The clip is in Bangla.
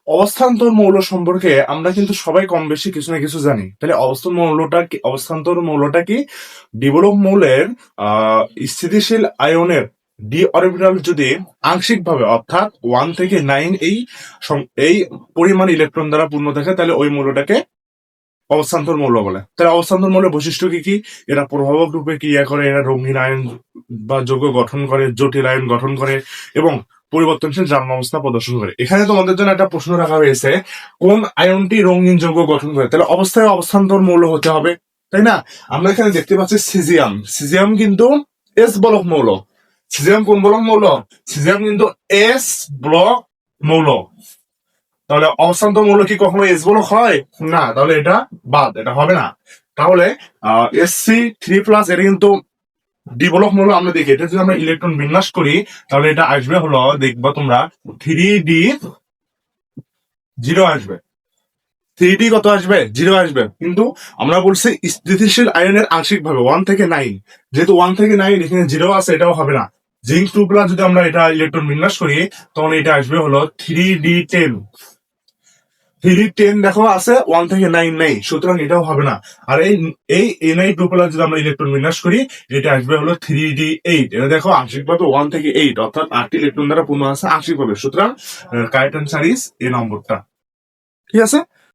অবস্থান্তর মৌল সম্পর্কে আমরা কিন্তু সবাই কম বেশি কিছু না কিছু জানি। তাহলে অবস্থান্তর মৌলটা কি? ডিভেলপ মৌলের স্থিতিশীল আয়নের ডি অরবিটাল যদি আংশিকভাবে অর্থাৎ 1 থেকে 9 এই পরিমাণ ইলেকট্রন দ্বারা পূর্ণ থাকে, তাহলে ওই মৌলটাকে অবস্থান্তর মৌল বলে। তাহলে অবস্থান্তর মৌলের বৈশিষ্ট্য কি কি? এরা প্রভাবক রূপে ক্রিয়া করে, এরা রঙিন আয়ন বা যৌগ গঠন করে, জটিল আয়ন গঠন করে এবং পরিবর্তনশীল জারণ অবস্থা প্রদর্শন করে। এখানে তোমাদের জন্য একটা প্রশ্ন রাখা হয়েছে, কোন আয়নটি রঙিন যৌগ গঠন করে? তাহলে অবস্থায় অবস্থান্তর মৌল হতে হবে, তাই না? আমরা এখানে দেখতে পাচ্ছি সিজিয়াম। সিজিয়াম কিন্তু এস বলক মৌল। সিজিয়াম কোন বলক মৌল? সিজিয়াম কিন্তু এস ব্লক মৌল। তাহলে অবস্থান্তর মৌল কি কখনো এস বলক হয় না? তাহলে এটা বাদ, এটা হবে না। তাহলে Sc3+ এটা কিন্তু ডি বলক মৌল। আমরা দেখি এটা যদি আমরা ইলেকট্রন বিন্যাস করি, তাহলে এটা আসবে হলো, দেখবা তোমরা 3d0 আসবে। 3d কত আসবে? 0 আসবে। কিন্তু আমরা বলছি স্থিতিশীল আয়নের আংশিক ভাবে 1 থেকে 9, যেহেতু 1 থেকে 9 এখানে 0 আছে, এটাও হবে না। জিঙ্ক 2+ যদি আমরা এটা ইলেকট্রন বিন্যাস করি, তখন এটা আসবে হলো 3d10। 3d10 দেখো আছে, 1 থেকে 9 নেই, সুতরাং এটাও হবে না। আর এই Ni2+ যদি আমরা ইলেকট্রন বিন্যাস করি, এটা আসবে হলো 3d8। এটা দেখো আংশিকভাবে 1 থেকে 8, অর্থাৎ 8টি ইলেকট্রন দ্বারা পূর্ণ আছে আংশিকভাবে। সুতরাং কারেক্ট অ্যান্সার ইজ এ নম্বরটা। ঠিক আছে।